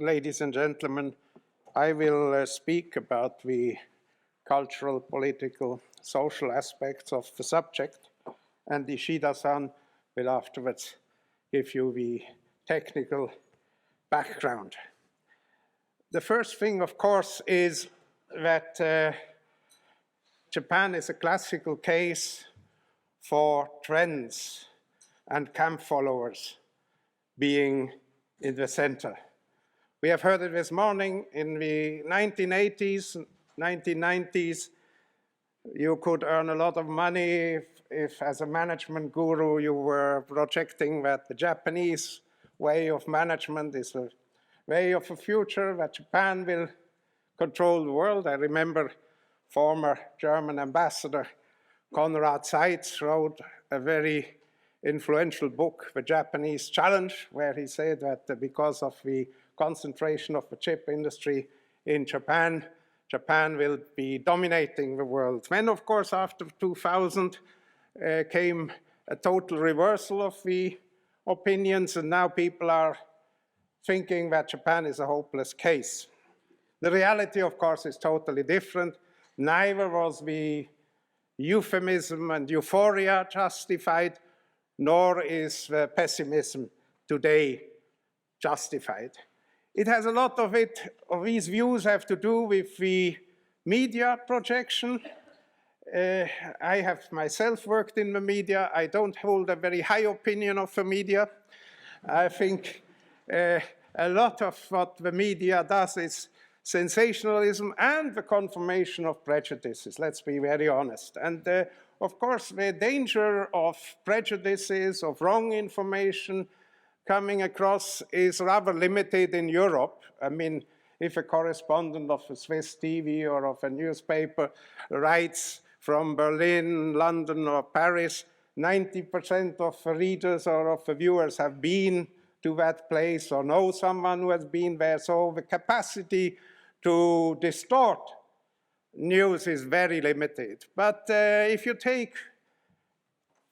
ladies and gentlemen. I will speak about the cultural, political, social aspects of the subject, and Ishida-san will afterwards give you the technical background. The first thing, of course, is that Japan is a classical case for trends and camp followers being in the center. We have heard it this morning. In the 1980s, 1990s, you could earn a lot of money if as a management guru, you were projecting that the Japanese way of management is a way of the future, that Japan will control the world. I remember former German ambassador Konrad Seitz wrote a very influential book, The Japanese Challenge, where he said that because of the concentration of the chip industry in Japan, Japan will be dominating the world. Then, of course, after 2000 came a total reversal of the opinions, and now people are thinking that Japan is a hopeless case. The reality, of course, is totally different. Neither was the euphemism and euphoria justified, nor is the pessimism today justified. It has a lot of these views have to do with the media projection. I have myself worked in the media. I don't hold a very high opinion of the media. I think a lot of what the media does is sensationalism and the confirmation of prejudices, let's be very honest. And of course, the danger of prejudices, of wrong information coming across is rather limited in Europe. I mean, if a correspondent of a Swiss TV or of a newspaper writes from Berlin, London, or Paris, 90% of the readers or of the viewers have been to that place or know someone who has been there. So the capacity to distort news is very limited. But if you take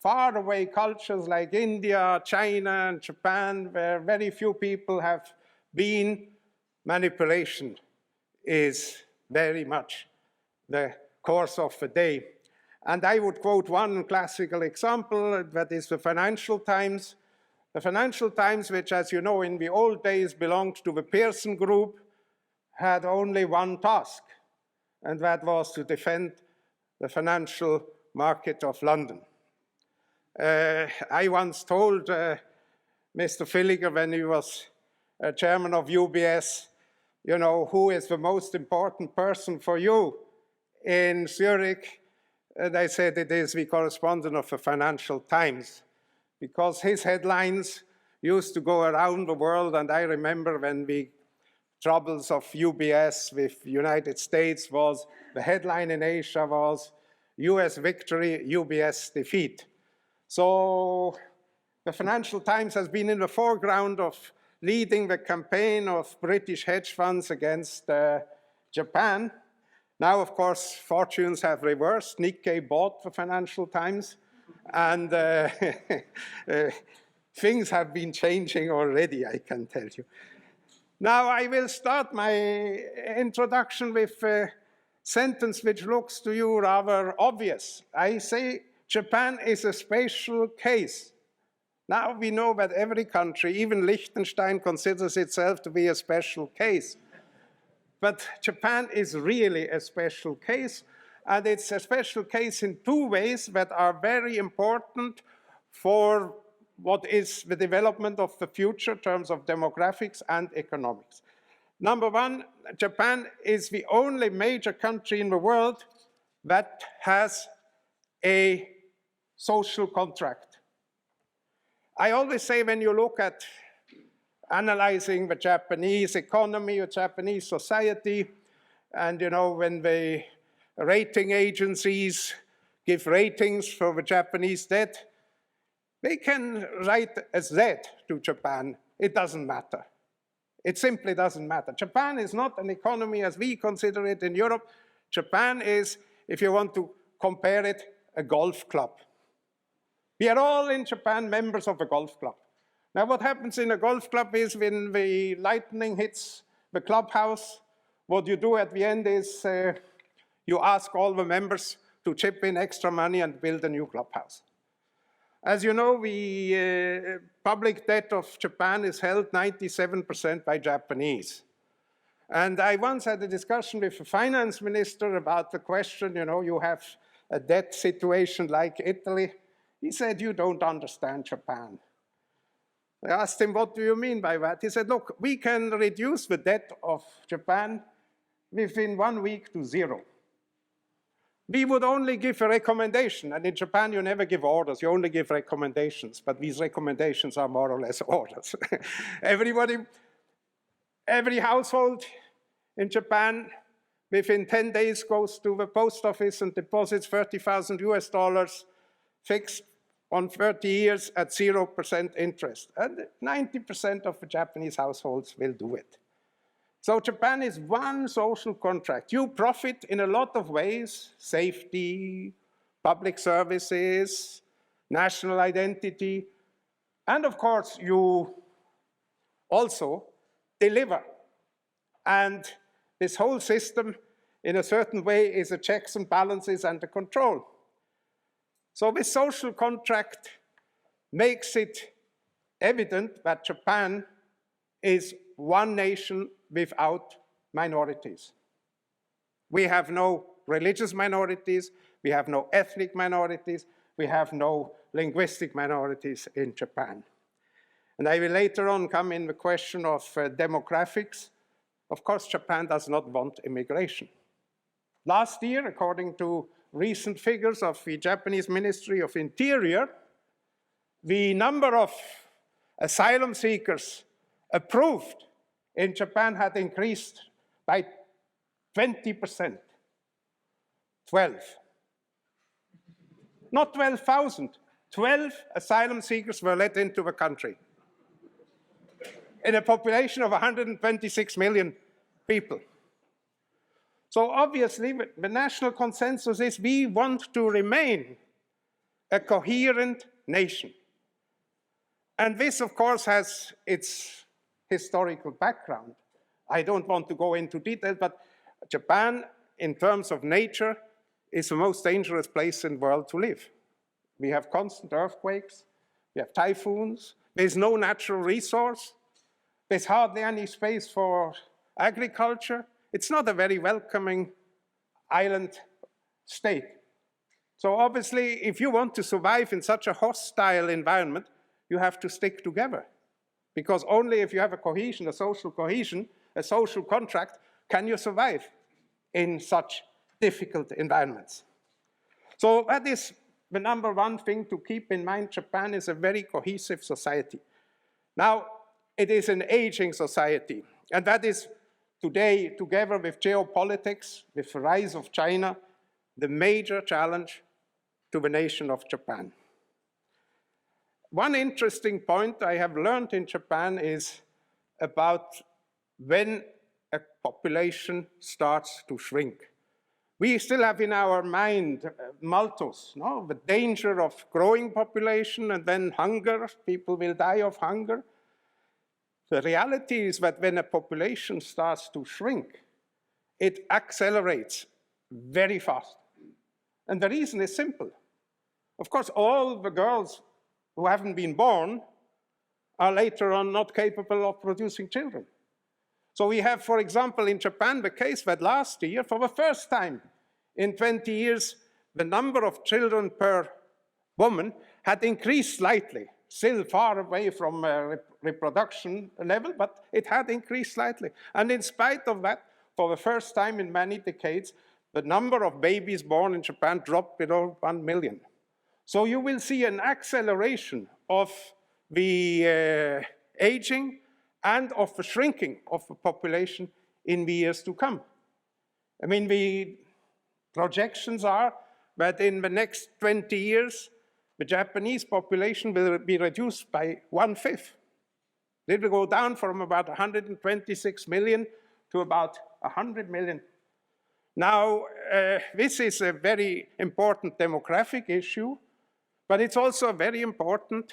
faraway cultures like India, China, and Japan, where very few people have been, manipulation is very much the course of the day. And I would quote one classical example, that is the Financial Times. The Financial Times, which, as you know, in the old days belonged to the Pearson Group, had only one task, and that was to defend the financial market of London. I once told Mr. Villiger, when he was chairman of UBS, you know, who is the most important person for you in Zurich? And I said it is the correspondent of the Financial Times, because his headlines used to go around the world. And I remember when the troubles of UBS with the United States was, the headline in Asia was, US victory, UBS defeat. So the Financial Times has been in the foreground of leading the campaign of British hedge funds against Japan. Now, of course, fortunes have reversed. Nikkei bought the Financial Times, and things have been changing already, I can tell you. Now, I will start my introduction with a sentence which looks to you rather obvious. I say Japan is a special case. Now we know that every country, even Liechtenstein, considers itself to be a special case. But Japan is really a special case, and it's a special case in two ways that are very important for what is the development of the future in terms of demographics and economics. Number one, Japan is the only major country in the world that has a social contract. I always say, when you look at analyzing the Japanese economy or Japanese society, and you know, when the rating agencies give ratings for the Japanese debt, they can write a Z to Japan. It doesn't matter. It simply doesn't matter. Japan is not an economy as we consider it in Europe. Japan is, if you want to compare it, a golf club. We are all in Japan members of a golf club. Now, what happens in a golf club is when the lightning hits the clubhouse, what you do at the end is you ask all the members to chip in extra money and build a new clubhouse. As you know, the public debt of Japan is held 97% by Japanese. And I once had a discussion with the finance minister about the question, you have a debt situation like Italy. He said, you don't understand Japan. I asked him, what do you mean by that? He said, look, we can reduce the debt of Japan within 1 week to zero. We would only give a recommendation, and in Japan you never give orders, you only give recommendations, but these recommendations are more or less orders. Every household in Japan within 10 days goes to the post office and deposits $30,000 fixed on 30 years at 0% interest. And 90% of the Japanese households will do it. So Japan is one social contract. You profit in a lot of ways: safety, public services, national identity, and of course you also deliver. And this whole system, in a certain way, is a checks and balances and a control. So this social contract makes it evident that Japan is one nation without minorities. We have no religious minorities, we have no ethnic minorities, we have no linguistic minorities in Japan. And I will later on come in the question of demographics. Of course, Japan does not want immigration. Last year, according to recent figures of the Japanese Ministry of Interior, the number of asylum seekers approved in Japan had increased by 20%. 12. Not 12,000. 12 asylum seekers were let into the country in a population of 126 million people. So obviously, the national consensus is we want to remain a coherent nation. And this, of course, has its historical background. I don't want to go into detail, but Japan, in terms of nature, is the most dangerous place in the world to live. We have constant earthquakes, we have typhoons, there's no natural resource, there's hardly any space for agriculture. It's not a very welcoming island state. So obviously, if you want to survive in such a hostile environment, you have to stick together. Because only if you have a cohesion, a social contract, can you survive in such difficult environments. So that is the number one thing to keep in mind. Japan is a very cohesive society. Now, it is an aging society, and that is today, together with geopolitics, with the rise of China, the major challenge to the nation of Japan. One interesting point I have learned in Japan is about when a population starts to shrink. We still have in our mind Malthus, no? The danger of growing population and then hunger, people will die of hunger. The reality is that when a population starts to shrink, it accelerates very fast. And the reason is simple. Of course, all the girls who haven't been born are later on not capable of producing children. So we have, for example, in Japan, the case that last year, for the first time in 20 years, the number of children per woman had increased slightly, still far away from reproduction level, but it had increased slightly. And in spite of that, for the first time in many decades, the number of babies born in Japan dropped below 1 million. So you will see an acceleration of the aging and of the shrinking of the population in the years to come. I mean, the projections are that in the next 20 years, the Japanese population will be reduced by 1/5. It will go down from about 126 million to about 100 million. Now, this is a very important demographic issue, but it's also a very important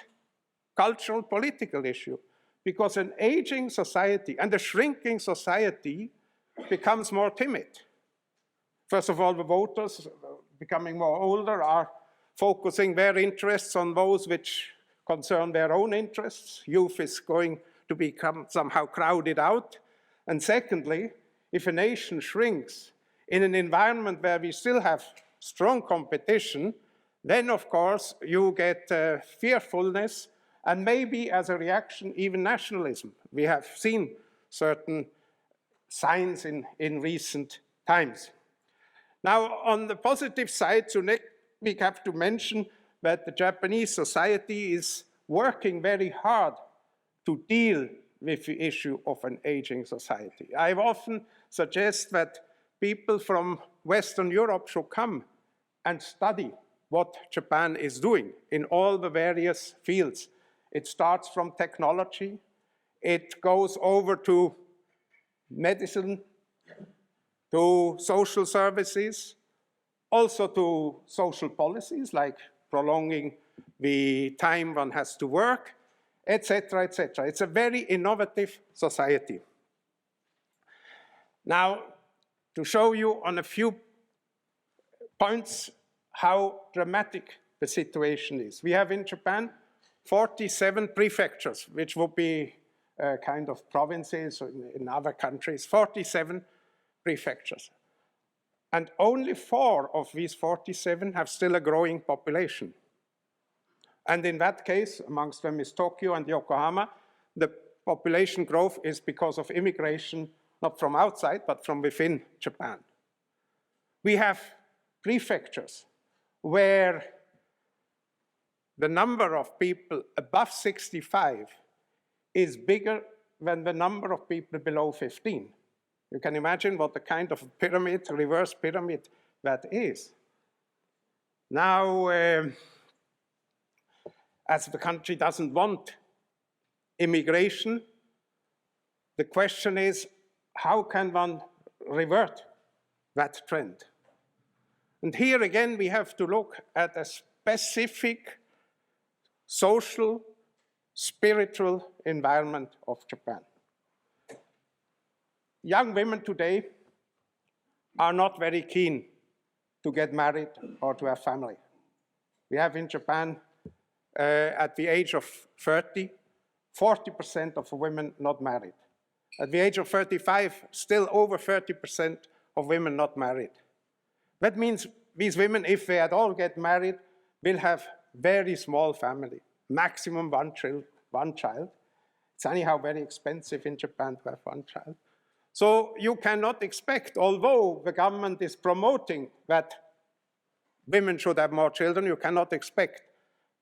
cultural, political issue, because an aging society and a shrinking society becomes more timid. First of all, the voters, becoming more older, are focusing their interests on those which concern their own interests. Youth is going to become somehow crowded out. And secondly, if a nation shrinks in an environment where we still have strong competition, then of course you get fearfulness and maybe as a reaction even nationalism. We have seen certain signs in recent times. Now on the positive side, we have to mention that the Japanese society is working very hard to deal with the issue of an aging society. I often suggest that people from Western Europe should come and study what Japan is doing in all the various fields. It starts from technology, it goes over to medicine, to social services, also to social policies like prolonging the time one has to work, etc., etc. It's a very innovative society. Now, to show you on a few points how dramatic the situation is. We have in Japan 47 prefectures, which would be kind of provinces in other countries, 47 prefectures. And only 4 of these 47 have still a growing population. And in that case, amongst them is Tokyo and Yokohama, the population growth is because of immigration, not from outside, but from within Japan. We have prefectures where the number of people above 65 is bigger than the number of people below 15. You can imagine what the kind of pyramid, reverse pyramid that is. Now, as the country doesn't want immigration, the question is, how can one revert that trend? And here again, we have to look at a specific social, spiritual environment of Japan. Young women today are not very keen to get married or to have family. We have in Japan, at the age of 30, 40% of women not married. At the age of 35, still over 30% of women not married. That means these women, if they at all get married, will have very small family, maximum one child. It's anyhow very expensive in Japan to have one child. So you cannot expect, although the government is promoting that women should have more children, you cannot expect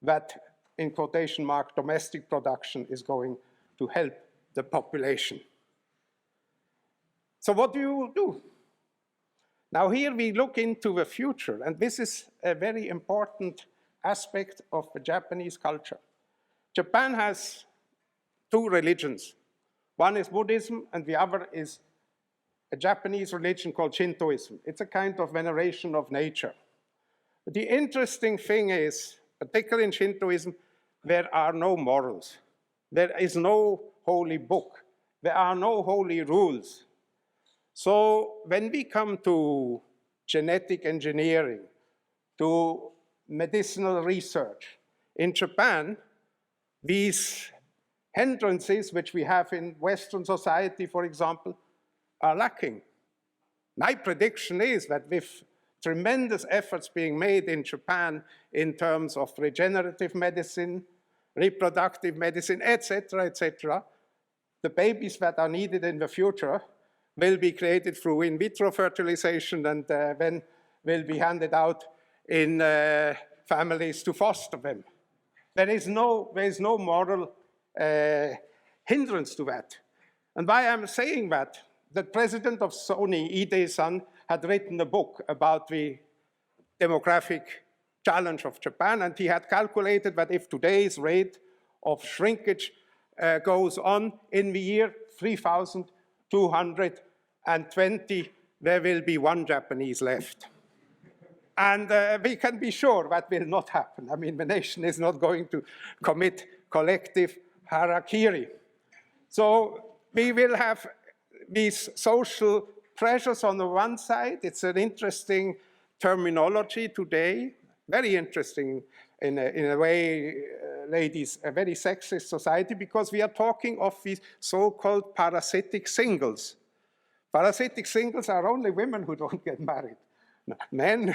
that, in quotation mark, domestic production is going to help the population. So what do you do? Now here we look into the future, and this is a very important aspect of the Japanese culture. Japan has 2 religions. One is Buddhism, and the other is a Japanese religion called Shintoism. It's a kind of veneration of nature. But the interesting thing is, particularly in Shintoism, there are no morals. There is no holy book. There are no holy rules. So when we come to genetic engineering, to medicinal research, in Japan, these hindrances which we have in Western society, for example, are lacking. My prediction is that with tremendous efforts being made in Japan in terms of regenerative medicine, reproductive medicine, etc., the babies that are needed in the future will be created through in vitro fertilization and then will be handed out in families to foster them. There is no moral hindrance to that. And why I'm saying that, the president of Sony, Ide-san, had written a book about the demographic challenge of Japan, and he had calculated that if today's rate of shrinkage goes on in the year 3220, there will be 1 Japanese left. And we can be sure that will not happen. I mean, the nation is not going to commit collective harakiri. So we will have these social pressures on the one side. It's an interesting terminology today, very interesting in a way, ladies, a very sexist society, because we are talking of these so-called parasitic singles. Parasitic singles are only women who don't get married. Men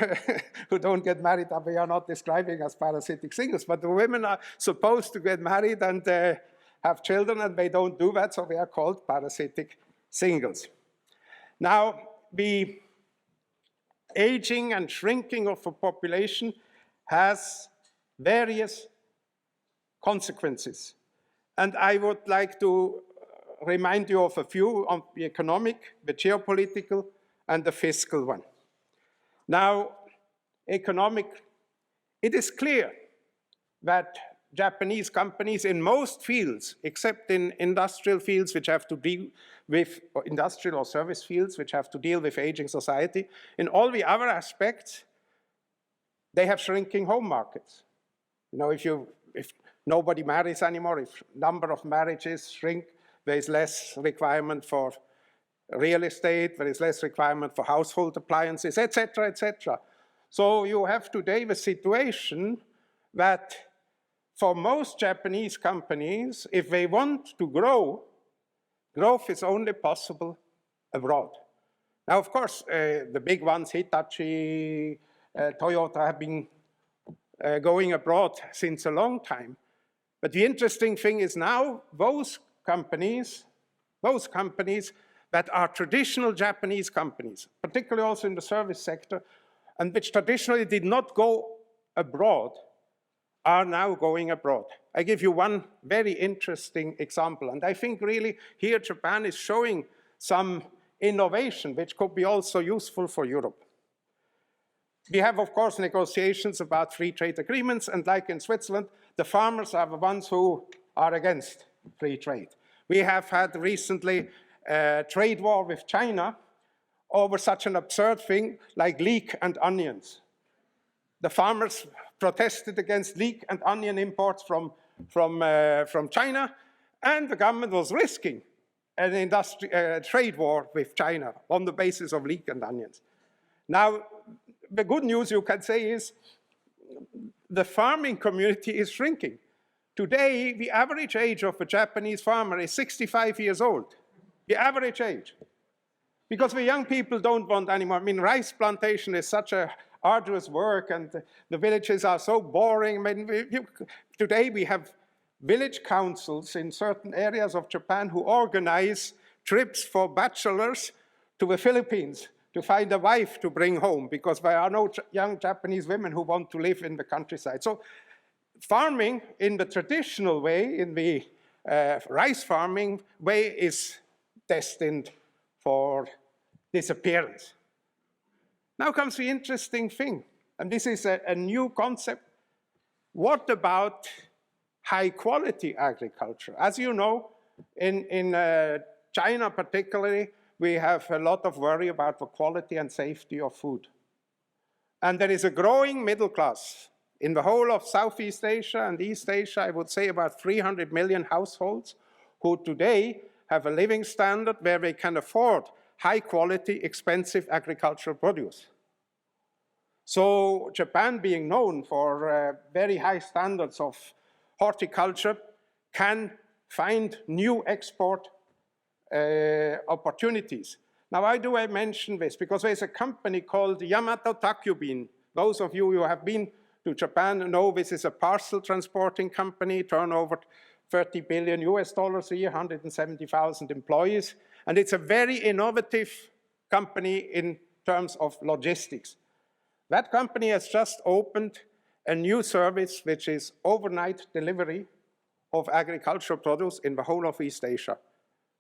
who don't get married, we are not describing as parasitic singles, but the women are supposed to get married and have children, and they don't do that, so they are called parasitic singles. Now, the aging and shrinking of a population has various consequences. And I would like to remind you of a few on the economic, the geopolitical, and the fiscal one. Now, economic, it is clear that Japanese companies in most fields, except in industrial fields which have to deal with, or industrial or service fields which have to deal with aging society, in all the other aspects, they have shrinking home markets. You know, if nobody marries anymore, if number of marriages shrink, there is less requirement for real estate, there is less requirement for household appliances, etc., etc. So you have today the situation that for most Japanese companies, if they want to grow, growth is only possible abroad. Now, of course, the big ones, Hitachi, Toyota, have been going abroad since a long time. But the interesting thing is now those companies that are traditional Japanese companies, particularly also in the service sector, and which traditionally did not go abroad, are now going abroad. I give you one very interesting example, and I think really here Japan is showing some innovation which could be also useful for Europe. We have, of course, negotiations about free trade agreements, and like in Switzerland, the farmers are the ones who are against free trade. We have had recently a trade war with China over such an absurd thing like leek and onions. The farmers protested against leek and onion imports from China, and the government was risking an trade war with China on the basis of leek and onions. Now, the good news you can say is the farming community is shrinking. Today, the average age of a Japanese farmer is 65 years old. The average age. Because the young people don't want anymore. I mean, rice plantation is such a arduous work, and the villages are so boring. I mean, today we have village councils in certain areas of Japan who organize trips for bachelors to the Philippines to find a wife to bring home, because there are no young Japanese women who want to live in the countryside. So farming in the traditional way, in the rice farming way, is destined for disappearance. Now comes the interesting thing, and this is a new concept. What about high-quality agriculture? As you know, in China particularly, we have a lot of worry about the quality and safety of food. And there is a growing middle class. In the whole of Southeast Asia and East Asia, I would say about 300 million households who today have a living standard where they can afford high-quality, expensive agricultural produce. So Japan, being known for very high standards of horticulture, can find new export opportunities. Now, why do I mention this? Because there's a company called Yamato Takubin. Those of you who have been to Japan know this is a parcel transporting company, turnover $30 billion US a year, 170,000 employees. And it's a very innovative company in terms of logistics. That company has just opened a new service, which is overnight delivery of agricultural produce in the whole of East Asia.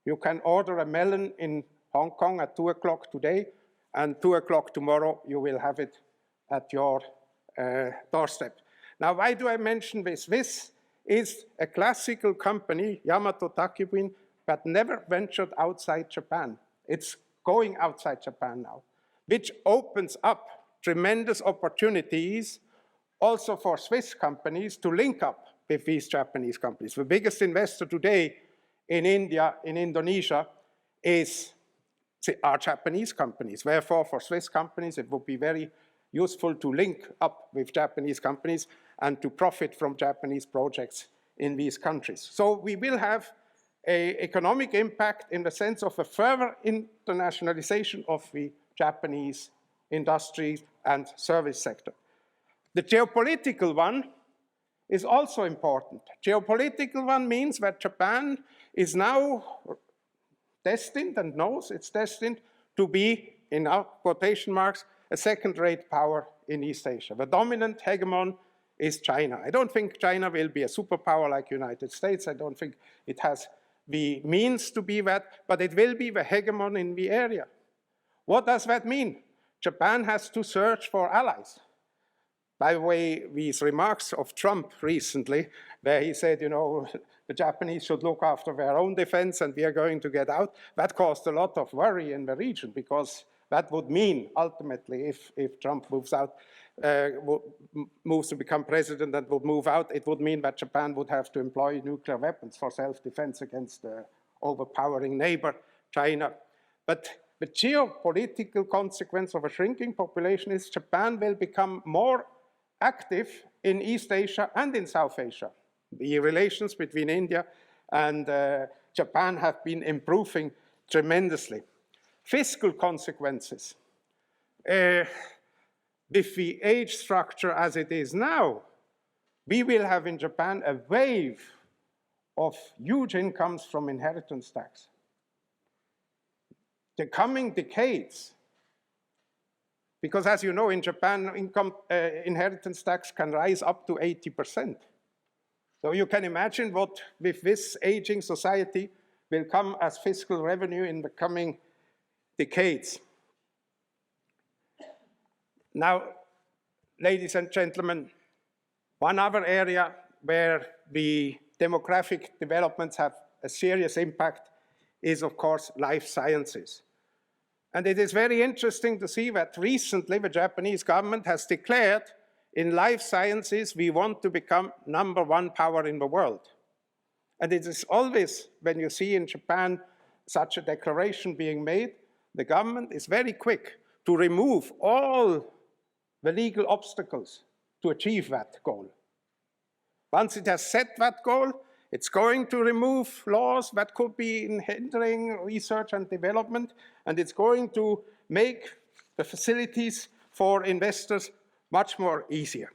You can order a melon in Hong Kong at 2 o'clock today, and 2 o'clock tomorrow you will have it at your doorstep. Now, why do I mention this? This is a classical company, Yamato Takubin, but never ventured outside Japan. It's going outside Japan now, which opens up tremendous opportunities also for Swiss companies to link up with these Japanese companies. The biggest investor today in India, in Indonesia, are Japanese companies. Therefore, for Swiss companies, it would be very useful to link up with Japanese companies and to profit from Japanese projects in these countries. So we will have an economic impact in the sense of a further internationalization of the Japanese industry and service sector. The geopolitical one is also important. Geopolitical one means that Japan is now destined and knows it's destined to be, in our quotation marks, a second-rate power in East Asia. The dominant hegemon is China. I don't think China will be a superpower like the United States. I don't think it has the means to be that, but it will be the hegemon in the area. What does that mean? Japan has to search for allies. By the way, these remarks of Trump recently, where he said, you know, the Japanese should look after their own defense and we are going to get out, that caused a lot of worry in the region, because that would mean, ultimately, if Trump moves out, moves to become president and would move out, it would mean that Japan would have to employ nuclear weapons for self-defense against the overpowering neighbor, China. But the geopolitical consequence of a shrinking population is Japan will become more active in East Asia and in South Asia. The relations between India and Japan have been improving tremendously. Fiscal consequences. With the age structure as it is now, we will have in Japan a wave of huge incomes from inheritance tax. The coming decades, because as you know, in Japan, inheritance tax can rise up to 80%. So you can imagine what, with this aging society, will come as fiscal revenue in the coming decades. Now, ladies and gentlemen, one other area where the demographic developments have a serious impact is, of course, life sciences. And it is very interesting to see that recently the Japanese government has declared in life sciences we want to become #1 power in the world. And it is always, when you see in Japan such a declaration being made, the government is very quick to remove all the legal obstacles to achieve that goal. Once it has set that goal, it's going to remove laws that could be hindering research and development, and it's going to make the facilities for investors much more easier.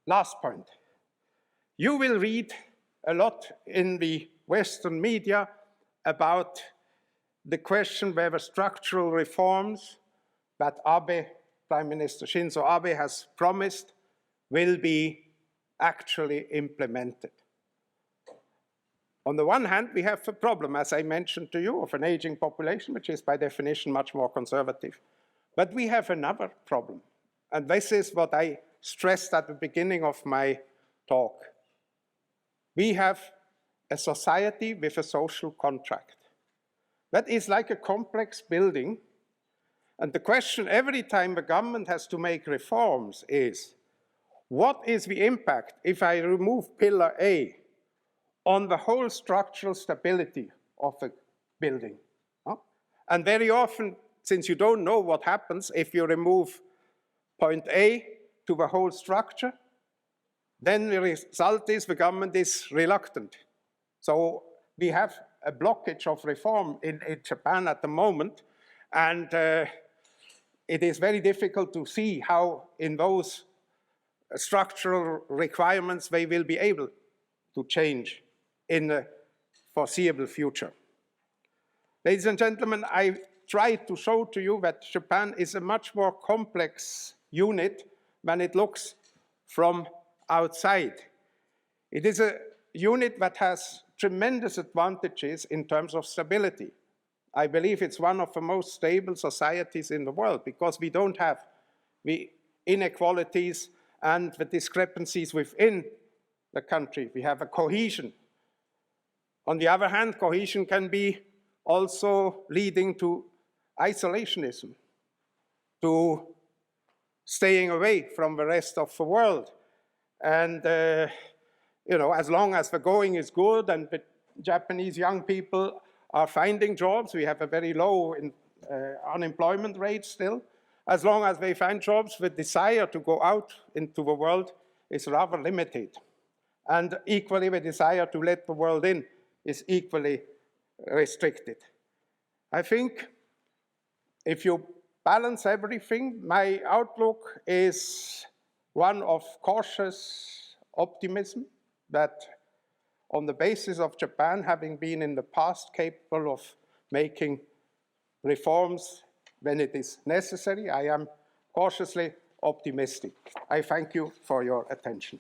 Last point. You will read a lot in the Western media about the question whether structural reforms that Abe, Prime Minister Shinzo Abe, has promised will be actually implemented. On the one hand, we have the problem, as I mentioned to you, of an aging population, which is by definition much more conservative. But we have another problem, and this is what I stressed at the beginning of my talk. We have a society with a social contract. That is like a complex building, and the question every time the government has to make reforms is, what is the impact if I remove pillar A on the whole structural stability of the building? And very often, since you don't know what happens if you remove point A to the whole structure, then the result is the government is reluctant. So we have a blockage of reform in Japan at the moment, and it is very difficult to see how in those structural requirements they will be able to change in the foreseeable future. Ladies and gentlemen, I tried to show to you that Japan is a much more complex unit than it looks from outside. It is a unit that has tremendous advantages in terms of stability. I believe it's one of the most stable societies in the world because we don't have the inequalities and the discrepancies within the country. We have a cohesion. On the other hand, cohesion can be also leading to isolationism, to staying away from the rest of the world. And as long as the going is good and the Japanese young people are finding jobs, we have a very low unemployment rate still. As long as they find jobs, the desire to go out into the world is rather limited. And equally, the desire to let the world in is equally restricted. I think if you balance everything, my outlook is one of cautious optimism that on the basis of Japan having been in the past capable of making reforms when it is necessary, I am cautiously optimistic. I thank you for your attention.